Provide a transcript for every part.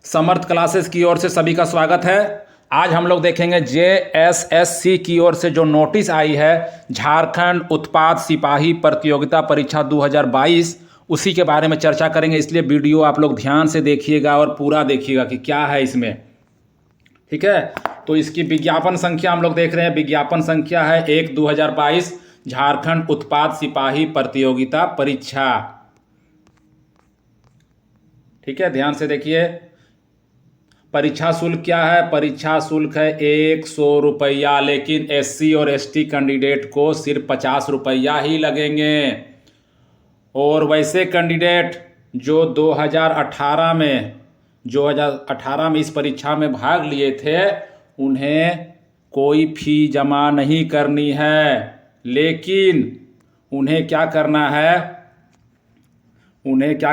समर्थ classes की ओर से सभी का स्वागत है। आज हम लोग देखेंगे JSSC की ओर से जो नोटिस आई है झारखंड उत्पाद सिपाही प्रतियोगिता परीक्षा 2022, उसी के बारे में चर्चा करेंगे। इसलिए वीडियो आप लोग ध्यान से देखिएगा और पूरा देखिएगा कि क्या है इसमें। ठीक है, तो इसकी विज्ञापन संख्या हम लोग देख रहे हैं। विज्ञापन संख्या है 1/2022 झारखंड उत्पाद सिपाही प्रतियोगिता परीक्षा। ठीक है, ध्यान से देखिए। परीक्षा शुल्क क्या है? परीक्षा शुल्क है 100 रुपया, लेकिन SC और ST कैंडिडेट को सिर्फ 50 रुपया ही लगेंगे। और वैसे कैंडिडेट जो 2018 में इस परीक्षा में भाग लिए थे, उन्हें कोई फी जमा नहीं करनी है, लेकिन उन्हें क्या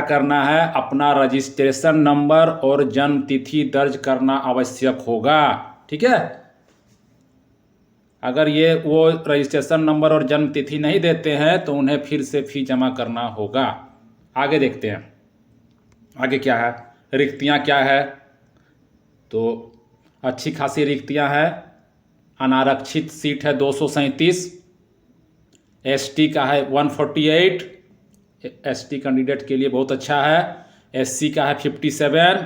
करना है, अपना रजिस्ट्रेशन नंबर और जन्म तिथि दर्ज करना आवश्यक होगा। ठीक है, अगर वो रजिस्ट्रेशन नंबर और जन्म तिथि नहीं देते हैं तो उन्हें फिर से फी जमा करना होगा। आगे देखते हैं, आगे क्या है। रिक्तियां क्या है? तो अच्छी खासी रिक्तियां हैं। अनारक्षित सीट है 237, ST का है 148, ST कैंडिडेट के लिए बहुत अच्छा है। SC का है 57,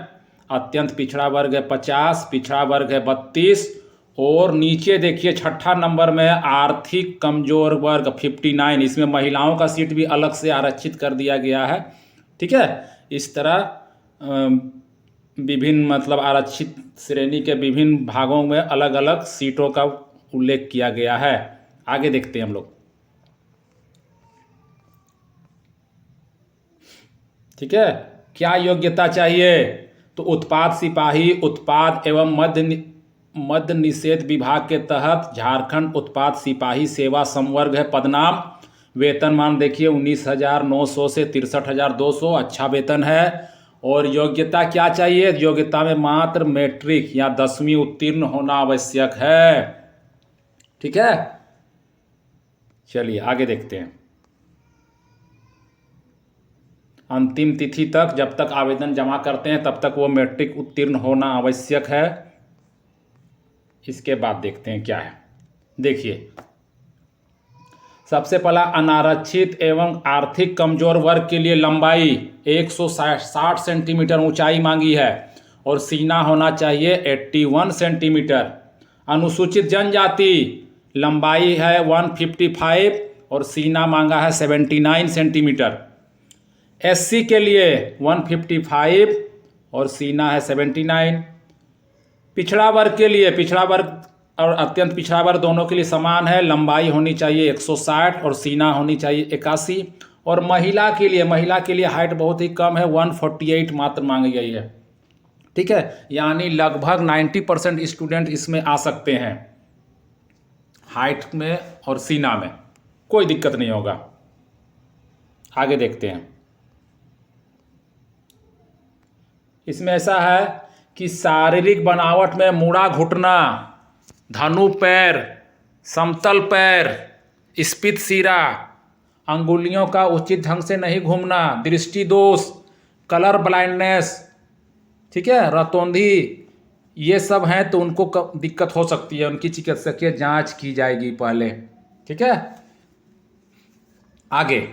अत्यंत पिछड़ा वर्ग है 50, पिछड़ा वर्ग है 32, और नीचे देखिए छठा नंबर में आर्थिक कमजोर वर्ग 59। इसमें महिलाओं का सीट भी अलग से आरक्षित कर दिया गया है। ठीक है, इस तरह विभिन्न मतलब आरक्षित श्रेणी के विभिन्न भागों में अलग अलग सीटों का उल्लेख किया गया है। आगे देखते हैं हम लोग। ठीक है, क्या योग्यता चाहिए? तो उत्पाद सिपाही उत्पाद एवं मद्य निषेध विभाग के तहत झारखंड उत्पाद सिपाही सेवा संवर्ग है पदनाम। वेतनमान देखिए 19,900 से 63,200, अच्छा वेतन है। और योग्यता क्या चाहिए? योग्यता में मात्र मैट्रिक या 10वीं उत्तीर्ण होना आवश्यक है। ठीक है, चलिए आगे देखते हैं। अंतिम तिथि तक, जब तक आवेदन जमा करते हैं तब तक वो मैट्रिक उत्तीर्ण होना आवश्यक है। इसके बाद देखते हैं क्या है। देखिए, सबसे पहला अनारक्षित एवं आर्थिक कमजोर वर्ग के लिए लंबाई 160 सेंटीमीटर ऊंचाई मांगी है और सीना होना चाहिए 81 सेंटीमीटर। अनुसूचित जनजाति लंबाई है 155 और सीना मांगा है 79 सेंटीमीटर। SC के लिए 155 और सीना है 79। पिछड़ा वर्ग के लिए, पिछड़ा वर्ग और अत्यंत पिछड़ा वर्ग दोनों के लिए समान है। लंबाई होनी चाहिए 160 और सीना होनी चाहिए 81। और महिला के लिए हाइट बहुत ही कम है, 148 मात्र मांगी गई है। ठीक है, यानी लगभग 90% स्टूडेंट इसमें आ सकते हैं। हाइट में और सीना में कोई दिक्कत नहीं होगा। आगे देखते हैं। इसमें ऐसा है कि शारीरिक बनावट में मुड़ा घुटना, धनु पैर, समतल पैर, स्फीत सिरा, अंगुलियों का उचित ढंग से नहीं घूमना, दृष्टि दोष, कलर ब्लाइंडनेस, ठीक है, रतौंधी, ये सब हैं तो उनको दिक्कत हो सकती है। उनकी चिकित्सकीय जांच की जाएगी पहले। ठीक है, आगे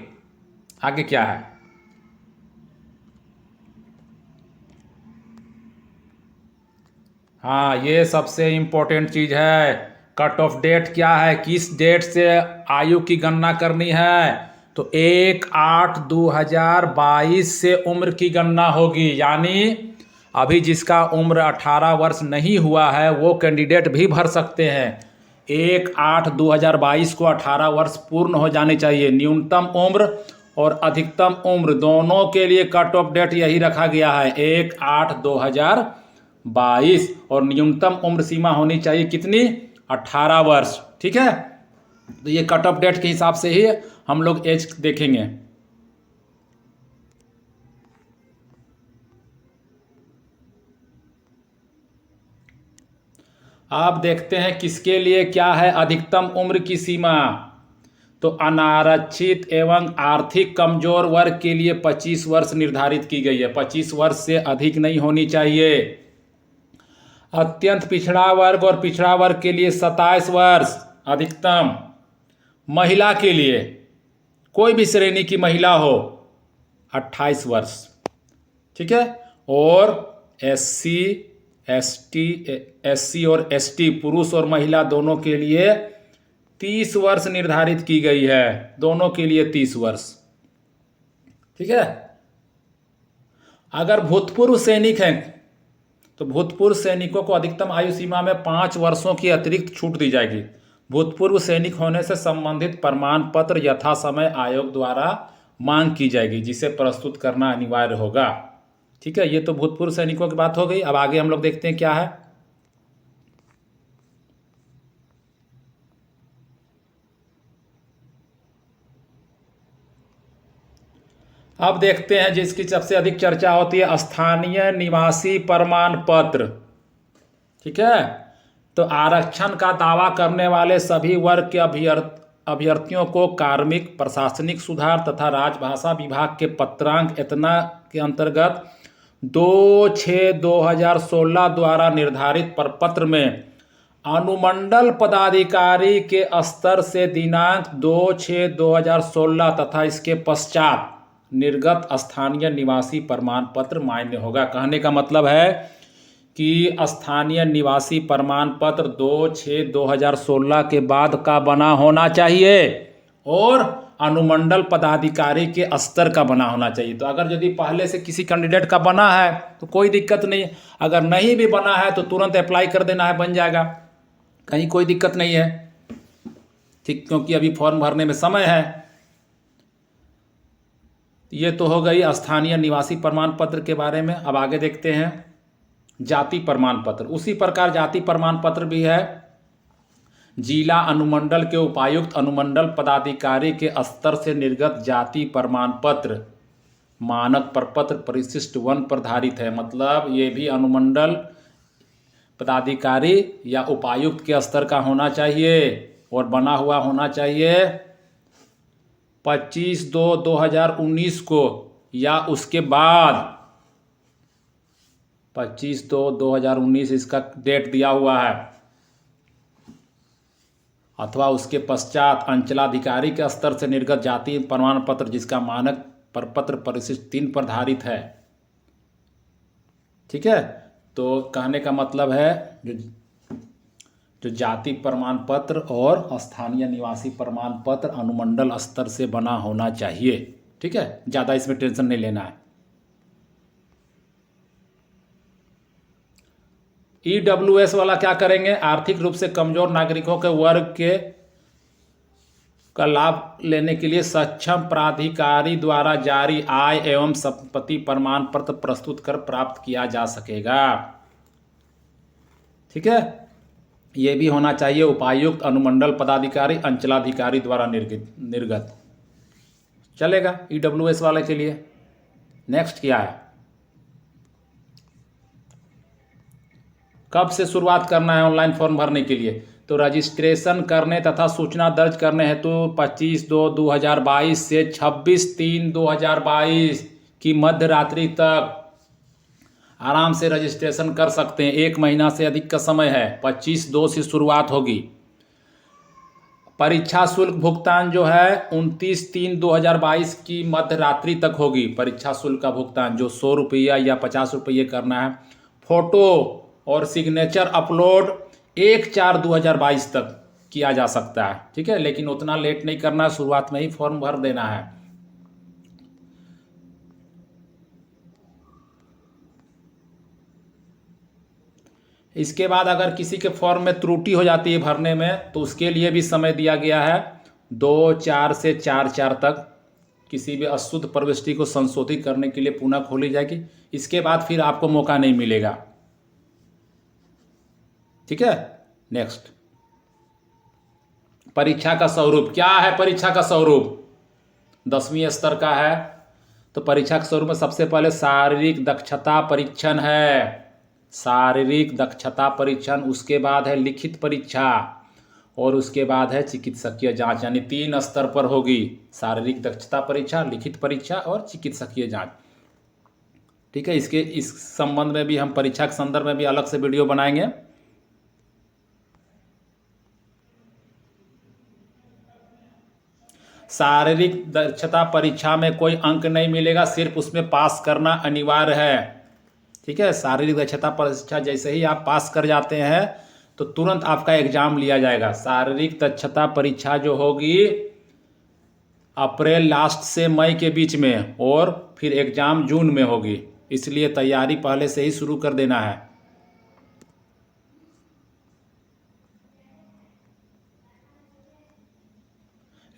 आगे क्या है? हाँ, ये सबसे इम्पोर्टेंट चीज़ है। कट ऑफ डेट क्या है? किस डेट से आयु की गणना करनी है? तो 1/8/2022 से उम्र की गणना होगी। यानी अभी जिसका उम्र 18 वर्ष नहीं हुआ है वो कैंडिडेट भी भर सकते हैं। 1/8/2022 को 18 वर्ष पूर्ण हो जाने चाहिए। न्यूनतम उम्र और अधिकतम उम्र दोनों के लिए कट ऑफ डेट यही रखा गया है, 1/8/2022। और न्यूनतम उम्र सीमा होनी चाहिए कितनी? 18 वर्ष। ठीक है, तो ये कट ऑफ डेट के हिसाब से ही हम लोग एज देखेंगे। अब देखते हैं किसके लिए क्या है अधिकतम उम्र की सीमा। तो अनारक्षित एवं आर्थिक कमजोर वर्ग के लिए 25 वर्ष निर्धारित की गई है, 25 वर्ष से अधिक नहीं होनी चाहिए। अत्यंत पिछड़ा वर्ग और पिछड़ा वर्ग के लिए 27 वर्ष अधिकतम। महिला के लिए, कोई भी श्रेणी की महिला हो, 28 वर्ष, ठीक है। और एससी और एसटी पुरुष और महिला दोनों के लिए 30 वर्ष निर्धारित की गई है, दोनों के लिए 30 वर्ष, ठीक है। अगर भूतपूर्व सैनिक हैं तो भूतपूर्व सैनिकों को अधिकतम आयु सीमा में 5 वर्षों की अतिरिक्त छूट दी जाएगी। भूतपूर्व सैनिक होने से संबंधित प्रमाण पत्र यथा समय आयोग द्वारा मांग की जाएगी, जिसे प्रस्तुत करना अनिवार्य होगा, ठीक है। ये तो भूतपूर्व सैनिकों की बात हो गई। अब आगे हम लोग देखते हैं क्या है। अब देखते हैं जिसकी सबसे अधिक चर्चा होती है, स्थानीय निवासी प्रमाण पत्र, ठीक है। तो आरक्षण का दावा करने वाले सभी वर्ग के अभ्यर्थियों को कार्मिक, प्रशासनिक सुधार तथा राजभाषा विभाग के पत्रांक इतना के अंतर्गत 2/6/2016 द्वारा निर्धारित प्रपत्र में अनुमंडल पदाधिकारी के स्तर से दिनांक 2/6/2016 तथा इसके पश्चात निर्गत स्थानीय निवासी प्रमाण पत्र मान्य होगा। कहने का मतलब है कि स्थानीय निवासी प्रमाण पत्र 2/6/2016 के बाद का बना होना चाहिए और अनुमंडल पदाधिकारी के स्तर का बना होना चाहिए। तो अगर यदि पहले से किसी कैंडिडेट का बना है तो कोई दिक्कत नहीं, अगर नहीं भी बना है तो तुरंत अप्लाई कर देना है, बन जाएगा, कहीं कोई दिक्कत नहीं है, ठीक, क्योंकि अभी फॉर्म भरने में समय है। ये तो हो गई स्थानीय निवासी प्रमाण पत्र के बारे में। अब आगे देखते हैं जाति प्रमाण पत्र। उसी प्रकार जाति प्रमाण पत्र भी है। जिला अनुमंडल के उपायुक्त अनुमंडल पदाधिकारी के स्तर से निर्गत जाति प्रमाण पत्र मानक प्रपत्र परिशिष्ट 1 पर आधारित है। मतलब ये भी अनुमंडल पदाधिकारी या उपायुक्त के स्तर का होना चाहिए और बना हुआ होना चाहिए 25/2/2019 को या उसके बाद। 25/2/2019 इसका डेट दिया हुआ है, अथवा उसके पश्चात अंचलाधिकारी के स्तर से निर्गत जाति प्रमाण पत्र जिसका मानक प्रपत्र परिशिष्ट 3 पर आधारित है, ठीक है। तो कहने का मतलब है जो जाति प्रमाण पत्र और स्थानीय निवासी प्रमाण पत्र अनुमंडल स्तर से बना होना चाहिए, ठीक है। ज़्यादा इसमें टेंशन नहीं लेना है। EWS वाला क्या करेंगे, आर्थिक रूप से कमजोर नागरिकों के वर्ग के का लाभ लेने के लिए सक्षम प्राधिकारी द्वारा जारी आय एवं संपत्ति प्रमाण पत्र प्रस्तुत कर प्राप्त किया जा सकेगा, ठीक है। ये भी होना चाहिए उपायुक्त अनुमंडल पदाधिकारी अंचलाधिकारी द्वारा निर्गत, चलेगा EWS वाले के लिए। नेक्स्ट क्या है, कब से शुरुआत करना है ऑनलाइन फॉर्म भरने के लिए। तो रजिस्ट्रेशन करने तथा सूचना दर्ज करने हेतु 25/2/2022 से 26/3/2022 की मध्य रात्रि तक आराम से रजिस्ट्रेशन कर सकते हैं। 1 महीना से अधिक का समय है। 25/2 से शुरुआत होगी। परीक्षा शुल्क भुगतान जो है 29/3/2022 की मध्य रात्रि तक होगी। परीक्षा शुल्क का भुगतान जो 100 रुपया या 50 रुपये करना है। फोटो और सिग्नेचर अपलोड 1/4/2022 तक किया जा सकता है, ठीक है। लेकिन उतना लेट नहीं करना है, शुरुआत में ही फॉर्म भर देना है। इसके बाद अगर किसी के फॉर्म में त्रुटि हो जाती है भरने में तो उसके लिए भी समय दिया गया है 2/4 से 4/4 तक। किसी भी अशुद्ध प्रविष्टि को संशोधित करने के लिए पुनः खोली जाएगी। इसके बाद फिर आपको मौका नहीं मिलेगा, ठीक है। नेक्स्ट, परीक्षा का स्वरूप क्या है। परीक्षा का स्वरूप 10वीं स्तर का है। तो परीक्षा के स्वरूप में सबसे पहले शारीरिक दक्षता परीक्षण है, शारीरिक दक्षता परीक्षण। उसके बाद है लिखित परीक्षा, और उसके बाद है चिकित्सकीय जांच, यानी 3 स्तर पर होगी, शारीरिक दक्षता परीक्षा, लिखित परीक्षा और चिकित्सकीय जांच। ठीक है, इस संबंध में भी हम परीक्षा के संदर्भ में भी अलग से वीडियो बनाएंगे। शारीरिक दक्षता परीक्षा में कोई अंक नहीं मिलेगा, सिर्फ उसमें पास करना अनिवार्य है। ठीक है, शारीरिक दक्षता परीक्षा जैसे ही आप पास कर जाते हैं तो तुरंत आपका एग्जाम लिया जाएगा। शारीरिक दक्षता परीक्षा जो होगी अप्रैल लास्ट से मई के बीच में, और फिर एग्जाम जून में होगी, इसलिए तैयारी पहले से ही शुरू कर देना है।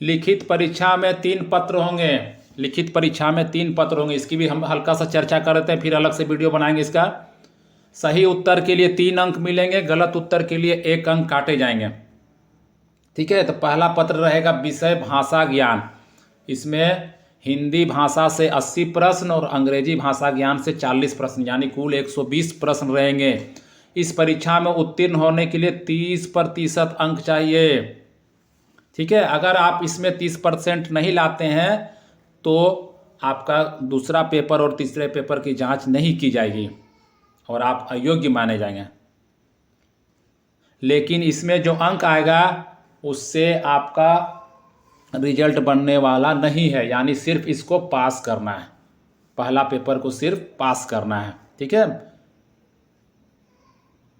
लिखित परीक्षा में 3 पत्र होंगे, लिखित परीक्षा में 3 पत्र होंगे, इसकी भी हम हल्का सा चर्चा कर लेते हैं, फिर अलग से वीडियो बनाएंगे इसका। सही उत्तर के लिए 3 अंक मिलेंगे, गलत उत्तर के लिए 1 अंक काटे जाएंगे। ठीक है, तो पहला पत्र रहेगा विषय भाषा ज्ञान। इसमें हिंदी भाषा से 80 प्रश्न और अंग्रेजी भाषा ज्ञान से 40 प्रश्न, यानी कुल 120 प्रश्न रहेंगे। इस परीक्षा में उत्तीर्ण होने के लिए 30% अंक चाहिए। ठीक है, अगर आप इसमें 30% नहीं लाते हैं तो आपका दूसरा पेपर और तीसरे पेपर की जांच नहीं की जाएगी और आप अयोग्य माने जाएंगे। लेकिन इसमें जो अंक आएगा उससे आपका रिजल्ट बनने वाला नहीं है, यानी सिर्फ इसको पास करना है, पहला पेपर को सिर्फ पास करना है। ठीक है,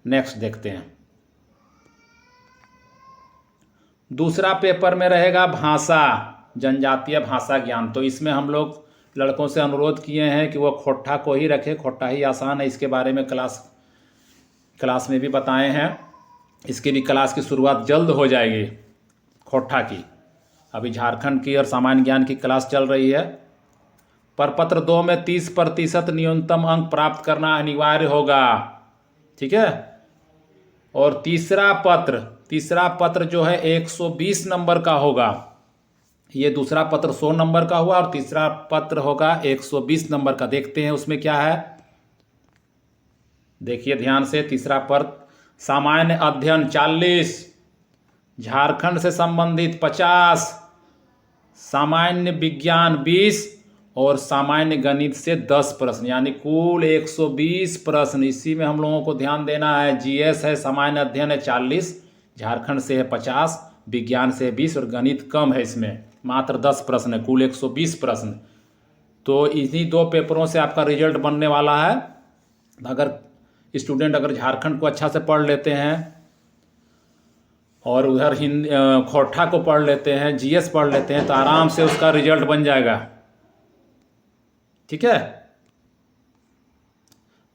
नेक्स्ट देखते हैं। दूसरा पेपर में रहेगा भाषा, जनजातीय भाषा ज्ञान। तो इसमें हम लोग लड़कों से अनुरोध किए हैं कि वो खोट्ठा को ही रखें, खोट्ठा ही आसान है। इसके बारे में क्लास में भी बताए हैं, इसकी भी क्लास की शुरुआत जल्द हो जाएगी खोट्ठा की। अभी झारखंड की और सामान्य ज्ञान की क्लास चल रही है। प्रपत्र 2 में 30% न्यूनतम अंक प्राप्त करना अनिवार्य होगा। ठीक है, और तीसरा पत्र जो है 120 नंबर का होगा। ये दूसरा पत्र 100 नंबर का हुआ और तीसरा पत्र होगा 120 नंबर का। देखते हैं उसमें क्या है, देखिए ध्यान से। तीसरा पत्र सामान्य अध्ययन 40, झारखंड से संबंधित 50, सामान्य विज्ञान 20 और सामान्य गणित से 10 प्रश्न, यानी कुल 120 प्रश्न। इसी में हम लोगों को ध्यान देना है। जीएस है, सामान्य अध्ययन है 40, झारखंड से है 50, विज्ञान से 20 और गणित कम है, इसमें मात्र 10 प्रश्न है, कुल 120 प्रश्न। तो इन्हीं 2 पेपरों से आपका रिजल्ट बनने वाला है। अगर स्टूडेंट अगर झारखंड को अच्छा से पढ़ लेते हैं और उधर खोट्ठा को पढ़ लेते हैं, जीएस पढ़ लेते हैं, तो आराम से उसका रिजल्ट बन जाएगा। ठीक है,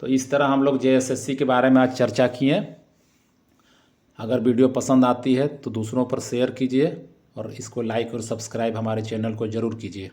तो इस तरह हम लोग जेएसएससी के बारे में आज चर्चा किए। अगर वीडियो पसंद आती है तो दूसरों पर शेयर कीजिए और इसको लाइक और सब्सक्राइब हमारे चैनल को ज़रूर कीजिए।